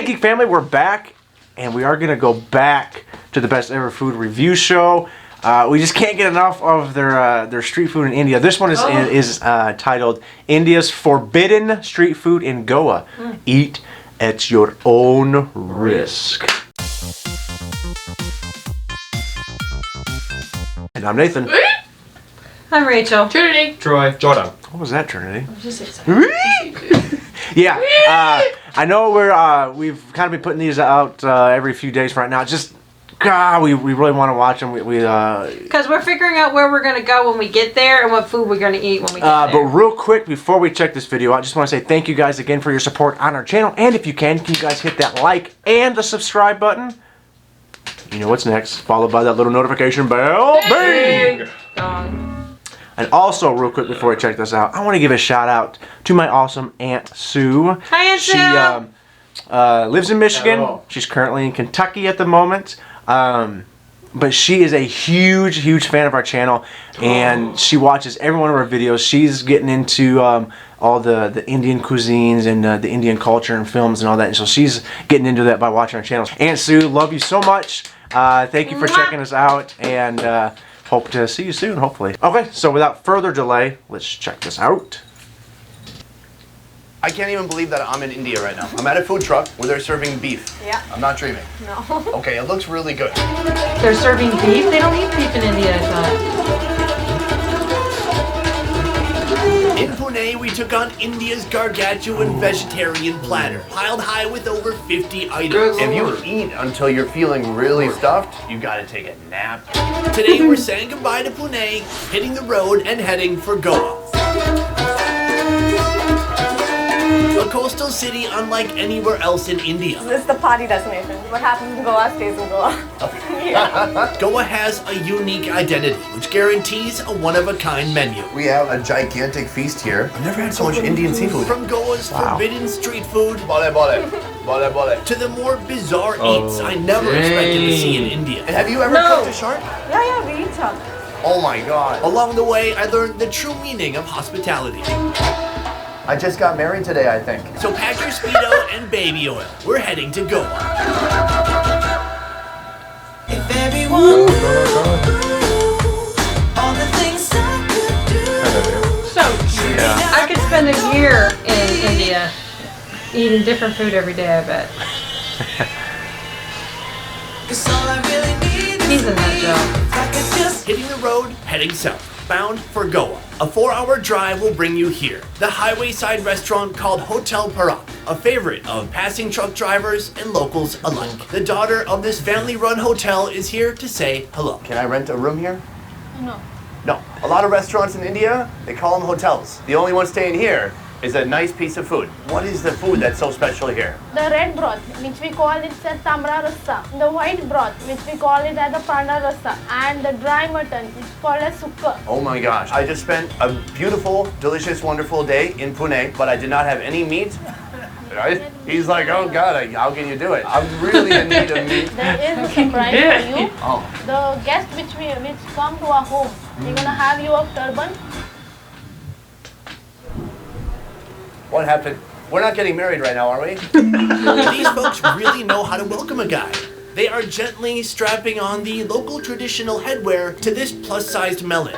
Hey Geek Family, we're back, and we are going to go back to the Best Ever Food Review Show. We just can't get enough of their street food in India. This one is titled India's Forbidden Street Food in Goa. Eat at your own risk. And I'm Nathan. I'm Rachel. Trinity. Troy. Jordan. What was that, Trinity? I'm just excited. Yeah, I know we've kind of been putting these out every few days right now. Just, God, we really want to watch them. Because we're figuring out where we're going to go when we get there and what food we're going to eat when we get there. But real quick, before we check this video, I just want to say thank you guys again for your support on our channel. And if you can you guys hit that like and the subscribe button? You know what's next, followed by that little notification bell. Bing! And also, real quick before I check this out, I want to give a shout out to my awesome Aunt Sue. Hi, Aunt Sue! She lives in Michigan. Hello. She's currently in Kentucky at the moment. But she is a huge fan of our channel, and she watches every one of our videos. She's getting into all the Indian cuisines and the Indian culture and films and all that. And so she's getting into that by watching our channels. Aunt Sue, love you so much. Thank you for checking us out, and hope to see you soon, hopefully. Okay, so without further delay, let's check this out. I can't even believe that I'm in India right now. I'm at a food truck where they're serving beef. Yeah. I'm not dreaming. No. Okay, it looks really good. They're serving beef? They don't eat beef in India, I thought. In Pune, we took on India's gargantuan vegetarian platter, piled high with over 50 items. If you eat until you're feeling really stuffed, you gotta take a nap. Today, we're saying goodbye to Pune, hitting the road and heading for Goa. A coastal city unlike anywhere else in India. This is the party destination. What happens in Goa stays in Goa. Yeah. Goa has a unique identity, which guarantees a one-of-a-kind menu. We have a gigantic feast here. I've never had so much Indian seafood. From Goa's forbidden street food Bole, bole. Bole, bole. to the more bizarre eats I never expected to see in India. And have you ever cooked a shark? Yeah, we eat shark. Oh my god. Along the way, I learned the true meaning of hospitality. I just got married today, I think. So pack your Speedo and baby oil. We're heading to Goa. If everyone knew all the things I could do. So, I could spend a year in India eating different food every day, I bet. 'Cause all I really need He's is in that job. if I could just Hitting the road, heading south, bound for Goa. A 4-hour drive will bring you here. The highway side restaurant called Hotel Parak, a favorite of passing truck drivers and locals alike. The daughter of this family-run hotel is here to say hello. Can I rent a room here? No. No. A lot of restaurants in India, they call them hotels. The only one staying here is a nice piece of food. What is the food that's so special here? The red broth, which we call it as tamra rasa. The white broth, which we call it as the prana rasa. And the dry mutton, which is called as sukka. Oh my gosh. I just spent a beautiful, delicious, wonderful day in Pune, but I did not have any meat. Right? He's like, oh God, how can you do it? I'm really in need of meat. There is a surprise for you. Oh. The guests which come to our home, we're gonna have you a turban. What happened? We're not getting married right now, are we? These folks really know how to welcome a guy. They are gently strapping on the local traditional headwear to this plus-sized melon.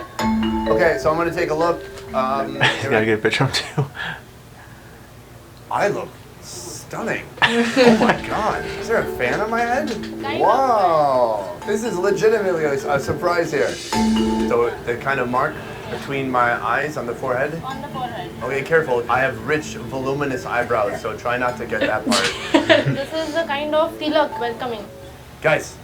Okay, so I'm gonna take a look. You gotta get a picture of him too. I look stunning. Oh my God. Is there a fan on my head? Wow. This is legitimately a surprise here. So the kind of mark between my eyes on the forehead? On the forehead. Okay, careful. I have rich, voluminous eyebrows, so try not to get that part. This is the kind of tilak welcoming. Guys,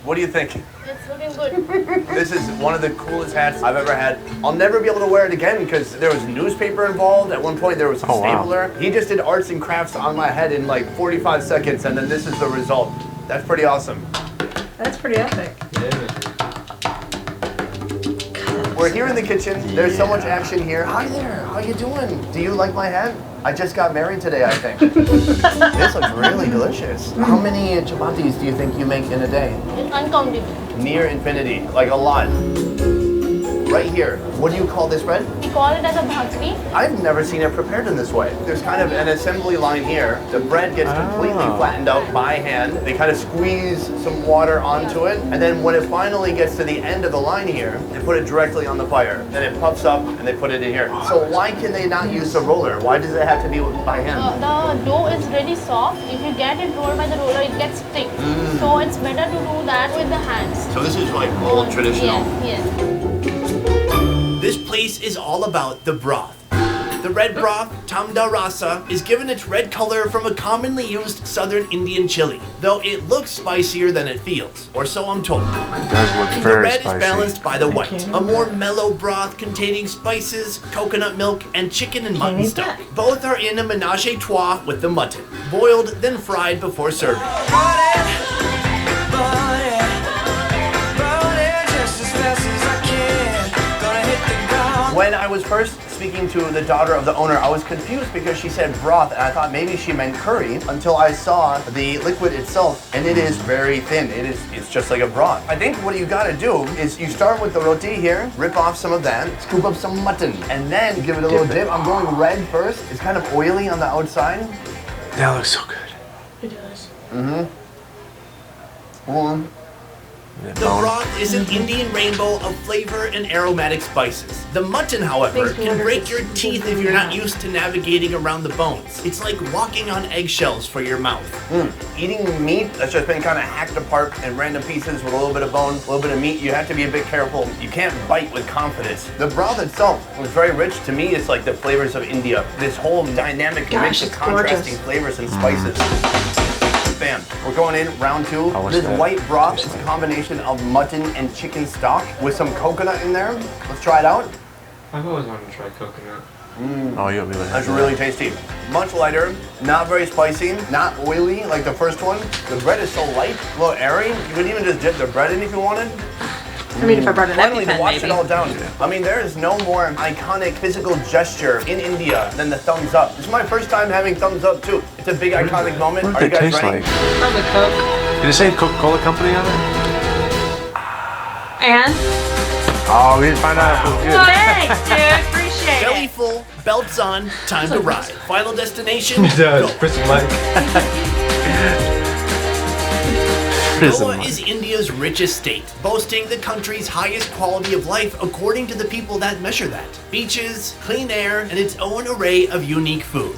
what do you think? It's looking good. This is one of the coolest hats I've ever had. I'll never be able to wear it again because there was newspaper involved. At one point there was a Oh, wow. stapler. He just did arts and crafts on my head in like 45 seconds, and then this is the result. That's pretty awesome. That's pretty epic. We're here in the kitchen. There's so much action here. Hi there. How you doing? Do you like my hat? I just got married today, I think. This looks really delicious. How many chapatis do you think you make in a day? It's uncountable. Near infinity, like a lot. right here. What do you call this bread? We call it as a bhakri. I've never seen it prepared in this way. There's kind of an assembly line here. The bread gets completely flattened out by hand. They kind of squeeze some water onto it. And then when it finally gets to the end of the line here, they put it directly on the fire. Then it puffs up and they put it in here. So why can they not use a roller? Why does it have to be by hand? The dough is really soft. If you get it rolled by the roller, it gets thick. So it's better to do that with the hands. So this is like old traditional. Yes, yes. This place is all about the broth. The red broth, tamda rasa, is given its red color from a commonly used southern Indian chili, though it looks spicier than it feels, or so I'm told. It does look The very red spicy. is balanced by the white, a more mellow broth containing spices, coconut milk, and chicken and mutton stock. Both are in a menage a trois with the mutton, boiled then fried before serving. When I was first speaking to the daughter of the owner, I was confused because she said broth, and I thought maybe she meant curry until I saw the liquid itself, and it is very thin. It's just like a broth. I think what you gotta do is you start with the roti here, rip off some of that, scoop up some mutton, and then give it a little dip. I'm going red first. It's kind of oily on the outside. That looks so good. It does. That The bone. broth is an Indian rainbow of flavor and aromatic spices. The mutton, however, can break your teeth if you're not used to navigating around the bones. It's like walking on eggshells for your mouth. Eating meat that's just been kind of hacked apart in random pieces with a little bit of bone, a little bit of meat, you have to be a bit careful. You can't bite with confidence. The broth itself was very rich. To me, it's like the flavors of India. This whole dynamic mix of it's contrasting gorgeous. flavors and spices. Bam. We're going in round two. what's This that? white broth Tastes is a like? combination of mutton and chicken stock with some coconut in there. Let's try it out. I've always wanted to try coconut. Oh, you'll be able to have That's really tasty. Much lighter, not very spicy, not oily like the first one. The bread is so light, a little airy. You could even just dip the bread in if you wanted. I mean, if I brought an Finally, to EpiPen, wash maybe. it all down. I mean, there is no more iconic physical gesture in India than the thumbs up. This is my first time having thumbs up too. It's a big iconic moment. What Are does you it guys taste ready? like? Probably Coke. Did it say Coca-Cola Company on it? And? Oh, we didn't find out if it was good. Thanks, dude. Appreciate Belly it. full, belts on, time to ride. Final destination, It does. Goa. Prison Mike. Prison Goa Mike. is India's richest state, boasting the country's highest quality of life according to the people that measure that. Beaches, clean air, and its own array of unique food.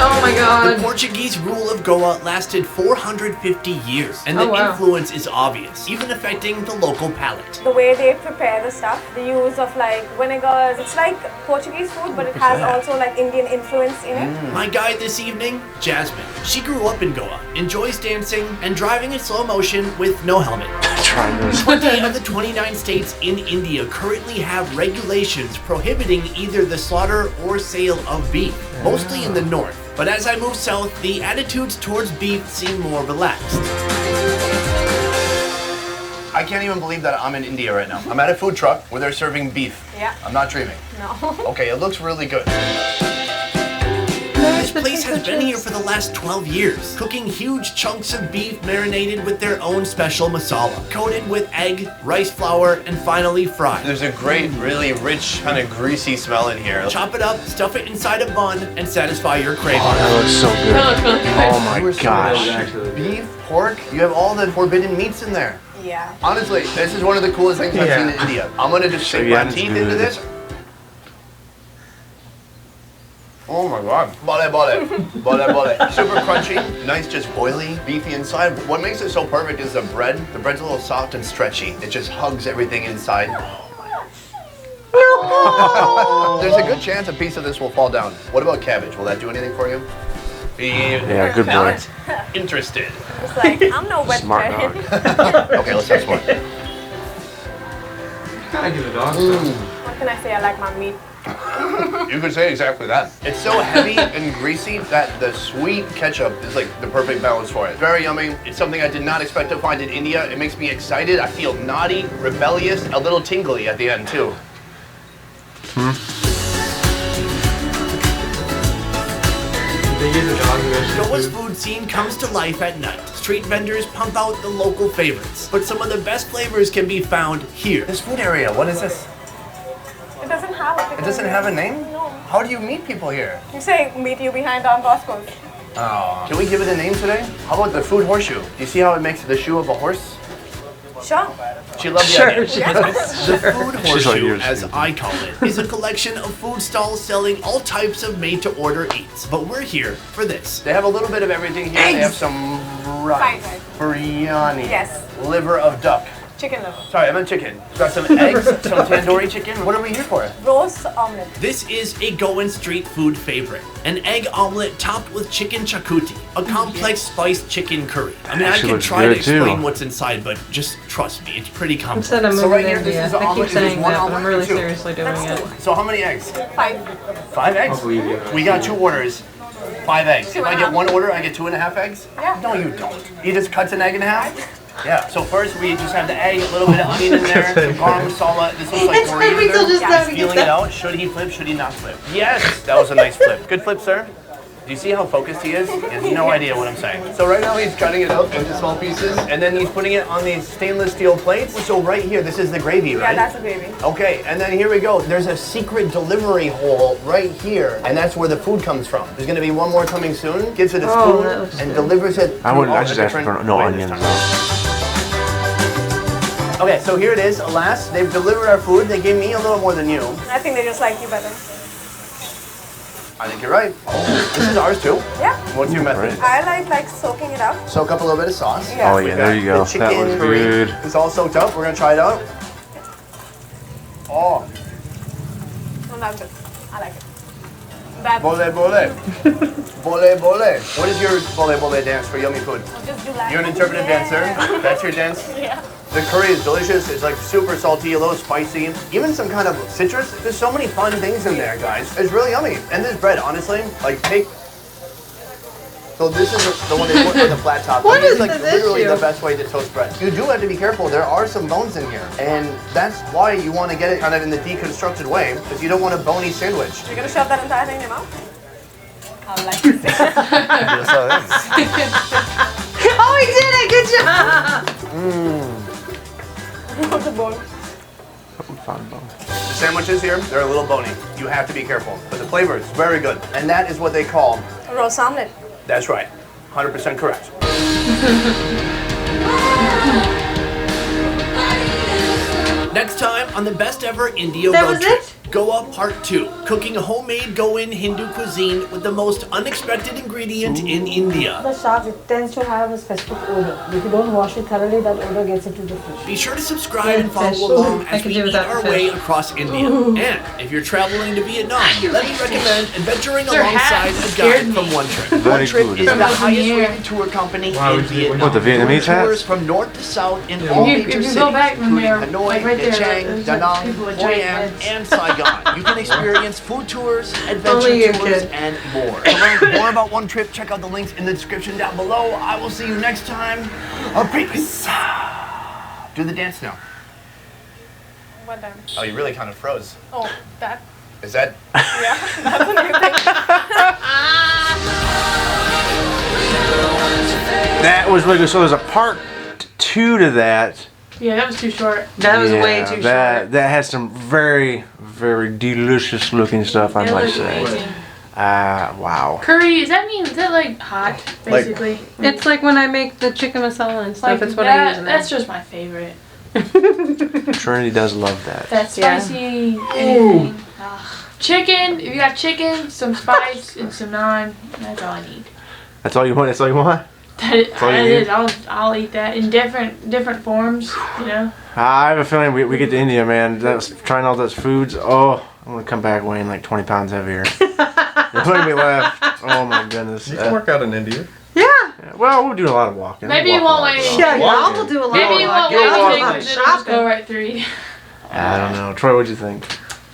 Oh my The god. Portuguese rule of Goa lasted 450 years, and the Oh, wow. influence is obvious, even affecting the local palate. The way they prepare the stuff, the use of like vinegars, it's like Portuguese food, but it has also like Indian influence in it. My guide this evening, Jasmine. She grew up in Goa, enjoys dancing, and driving in slow motion with no helmet. Try this. 20 of the 29 states in India currently have regulations prohibiting either the slaughter or sale of beef, mostly in the north. But as I move south, the attitudes towards beef seem more relaxed. I can't even believe that I'm in India right now. I'm at a food truck where they're serving beef. Yeah. I'm not dreaming. No. Okay, it looks really good. This place has been here for the last 12 years, cooking huge chunks of beef marinated with their own special masala, coated with egg, rice flour, and finally fried. There's a great, really rich, kind of greasy smell in here. Chop it up, stuff it inside a bun, and satisfy your craving. Oh, that looks so good. That looks really good. Oh my gosh. Actually. Beef, pork, you have all the forbidden meats in there. Yeah. Honestly, this is one of the coolest things I've seen in India. I'm gonna just So stick you my had to teeth do into this. this. Oh my god. Bole bole. Bole bole. Super crunchy, nice just oily, beefy inside. What makes it so perfect is the bread. The bread's a little soft and stretchy. It just hugs everything inside. There's a good chance a piece of this will fall down. What about cabbage? Will that do anything for you? Yeah, good boy. Not interested. It's like, I'm no Smart vegetarian. dog. Okay, let's have some more. Gotta give a dog some. What can I say? I like my meat. You could say exactly that. It's so heavy and greasy that the sweet ketchup is like the perfect balance for it. Very yummy. It's something I did not expect to find in India. It makes me excited. I feel naughty, rebellious, a little tingly at the end too. They get the dog roasted Goa's food. food scene comes to life at night. Street vendors pump out the local favorites, but some of the best flavors can be found here. This food area, what is this? It doesn't have a It doesn't have a name? No. How do you meet people here? You say meet you behind Don Bosco's. Oh. Can we give it a name today? How about the food horseshoe? Do you see how it makes the shoe of a horse? Sure. She loved the Sure, idea. she The food She's like, horseshoe, "You're as stupid." I call it, is a collection of food stalls selling all types of made-to-order eats. But we're here for this. They have a little bit of everything here. They have some rice, Fine, biryani, Yes. liver of duck. Chicken liver. Sorry, I meant chicken. Got some eggs, some tandoori chicken. What are we here for? Roast omelette. This is a Goan street food favorite. An egg omelet topped with chicken chakuti, a complex spiced chicken curry. I mean, I Actually can looks try to good, too. explain what's inside, but just trust me, it's pretty complex. Instead of So moving right to here, this India. is the I omelet. keep Is this saying one that, but I'm omelet or really two? seriously doing That's it. two. So how many eggs? 5. 5 eggs? I'll believe you. We got 2 orders. 5 eggs. If I get 1 order, I get 2.5 eggs? Yeah. No, you don't. He just cuts an egg in half? Yeah. So first we just have the egg, a little bit of onion in there, some garam masala. This looks like coriander. Feeling it out. Should he flip? Should he not flip? Yes. That was a nice flip. Good flip, sir. Do you see how focused he is? He has no idea what I'm saying. So right now he's cutting it up into small pieces, and then he's putting it on these stainless steel plates. So right here, this is the gravy, Yeah, right? that's a gravy. Okay, and then here we go. There's a secret delivery hole right here, and that's where the food comes from. There's gonna be one more coming soon. Gives it a Oh, spoon that looks and good. delivers it. I through wouldn't. all I the just asked for different no ways onions. this time. Okay, so here it is. Alas, they've delivered our food. They gave me a little more than you. I think they just like you better. I think you're right. This is ours too. Yeah. What's your method? I like soaking it up. Soak up a little bit of sauce. Yeah. Oh yeah, there you go. The That chicken was curry good. is all soaked up. We're gonna try it out. Oh, Oh, that's good. I like it. That bole bole. Bole bole. What is your bole bole dance for yummy food? just do like You're an interpretive dancer. That's your dance. Yeah. The curry is delicious. It's like super salty, a little spicy, even some kind of citrus. There's so many fun things in there, guys. It's really yummy. And this bread, honestly, like take. So this is the one they put on the flat top. What This is like this literally issue? the best way to toast bread. You do have to be careful. There are some bones in here, and that's why you want to get it kind of in the deconstructed way, because you don't want a bony sandwich. You're gonna shove that entire thing in your mouth? I would like to see. Yes, I am. Oh, he did it! Good job! The bone. The sandwiches here, they're a little bony. You have to be careful, but the flavor is very good, and that is what they call. Roast omelette. That's right, 100% correct. Next time on the best ever India That road was trip. it? Goa Part 2. Cooking homemade Goan Hindu cuisine with the most unexpected ingredient in India. The shark, it tends to have a specific odor. If you don't wash it thoroughly, that odor gets into the fish. Be sure to subscribe and follow Fish. along I as could we do eat without our the way fish. across India. And if you're traveling to Vietnam, let me recommend adventuring Their alongside hats a guide scared from me. One Trip. Very One Trip good. is the From up in the highest air. rated tour company Wow, in is it- Vietnam. What, the Vietnamese Doing tours hats? from north to south in all If major you cities, go back from there, including Hanoi, like right there, Nha Trang, there's Da like Nang, people with Hoi giant An, heads. and Saigon. You can experience food tours, adventure Only you tours, can. and more. To learn more about One Trip, check out the links in the description down below. I will see you next time. Peace. Do the dance now. What then? Oh, you really kind of froze. Oh, that. Is that? Yeah, that's a new thing. That was really good. So there's a part 2 to that. Yeah, that was too short. That was way too that, short. That has some very, very delicious looking stuff, I It might looks say. amazing. Wow. Curry, is that like hot, basically? It's like when I make the chicken masala and stuff. Like It's what I use in that's there. just my favorite. Trinity does love that. That Yeah. spicy anything. Ugh. Chicken, if you got chicken, some spice, and some naan, that's all I need. That's all you want? That's all you want? That all you is, need? I'll eat that in different forms, you know. I have a feeling we get to India, man. That's trying all those foods. Oh, I'm gonna come back weighing like 20 pounds heavier. Look at me left. Oh my goodness. You can work out in India. Yeah. Well, we'll do a lot of walking. Maybe We'll it walk won't a lot. weigh. Yeah, y'all walking. will do a lot Maybe of it won't walking. weigh Y'all will anything. have It'll just go shopping. right through you. I don't know. Troy, what'd you think?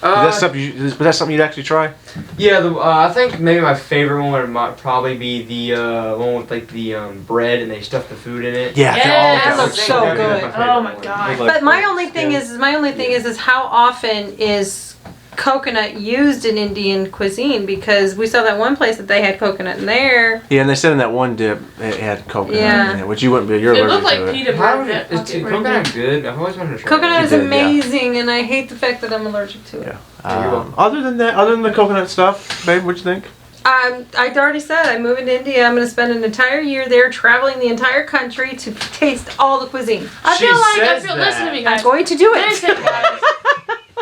Was that something you'd actually try? Yeah, I think maybe my favorite one would probably be the one with like the bread and they stuff the food in it. Yeah. That looks so good. Oh my God. But my only thing is how often is coconut used in Indian cuisine because we saw that one place that they had coconut in there. Yeah, and they said in that one dip it had coconut Yeah. in it, which you wouldn't be. You're It allergic looked to like it. pita How bread. is coconut good? I've always wanted to try Coconut it. is did, yeah. amazing, and I hate the fact that I'm allergic to it. Yeah. you're welcome. Other than that, other than the coconut stuff, babe, what'd you think? I already said I'm moving to India. I'm going to spend an entire year there, traveling the entire country to taste all the cuisine. I She feel like says listen to me, guys. I'm going to do it. Listen, guys.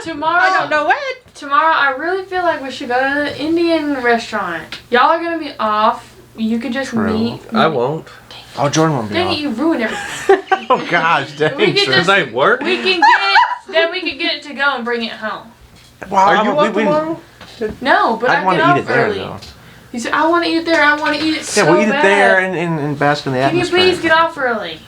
Tomorrow, I don't know when. Tomorrow, I really feel like we should go to the Indian restaurant. Y'all are gonna be off. You could just True. meet. I won't. Oh, Jordan won't be Dang it, off. you ruined everything. Oh gosh, dang. We could Jordan. Because I work? We can get. Then we could get it to go and bring it home. Wow, Are you off tomorrow? No, but I'd I want get to eat off it there early. though. You said I want to eat it there. I want to eat it so Yeah, we'll eat it bad. there and bask in the Can you atmosphere. please get off early?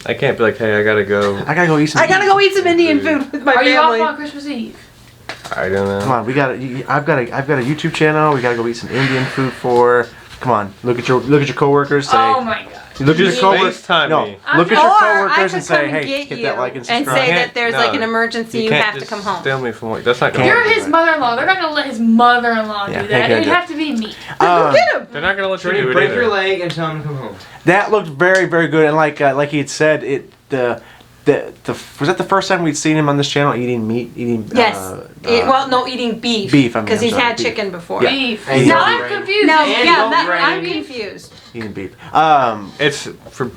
I can't be like, hey, I gotta go. I gotta go eat some. I got to go eat some Indian food with my Are you off family. on Christmas Eve? I don't know. Come on, we got. I've got a YouTube channel. We gotta go eat some Indian food for. Come on, look at your coworkers. Say, Oh my god. look at your coworkers. FaceTime No, me. look at your Or I coworkers could and say, come hey, get hit you that like and and subscribe. say that there's like an emergency, you can't have to just come home. Steal me from work. That's not gonna You're work. his mother-in-law. They're not gonna let his mother-in-law Yeah, do they that. can't It'd do have to be me. They're not gonna let you do it Break either. your leg and tell him to come home. That looked very, very good, and like he had said, was that the first time we'd seen him on this channel eating meat, eating Yes. Eating beef. beef, I mean, Because I'm he's sorry, had beef. chicken before. Yeah. Beef. And Now don't I'm brain. confused. No, And yeah, don't I'm brain. confused. eating beef. It's for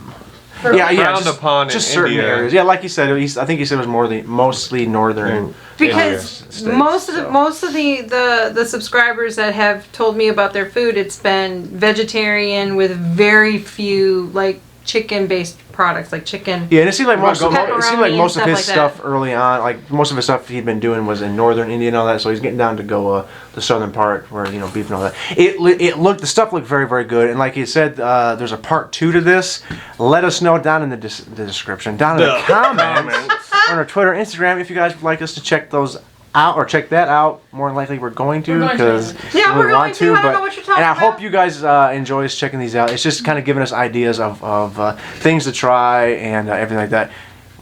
Yeah, frowned just, upon in just certain India. areas. Yeah, like you said, I think he said it was mostly northern. Because states, most of so. the subscribers that have told me about their food, it's been vegetarian with very few like chicken based products, like chicken. Yeah, and it seemed like most of Pepperoni most of and his stuff like stuff early on, like most of his stuff he'd been doing was in northern India and all that. So he's getting down to go the southern part where beef and all that. The stuff looked very, very good. And like he said, there's a part 2 to this. Let us know down in the description, down in the comments on our Twitter, Instagram, if you guys would like us to check those out or check that out. More than likely, we're going to because Yeah, we're we going want to. I don't but- know what you're talking and I about. hope you guys enjoy us checking these out. It's just kind of giving us ideas of things to try and everything like that.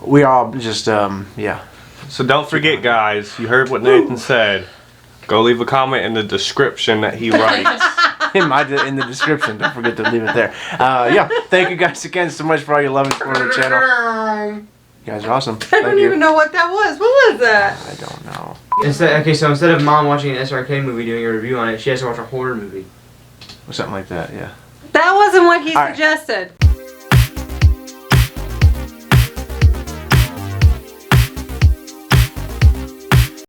We all just yeah. So don't forget, guys. You heard what Nathan said. Go leave a comment in the description that he writes. in the description. Don't forget to leave it there. Yeah. Thank you guys again so much for all your love and support of the channel. You guys are awesome. I Thank don't you. even know what that was. What was that? I don't know. So instead of mom watching an SRK movie doing a review on it, she has to watch a horror movie. Or something like that. Yeah. That wasn't what he All right. suggested.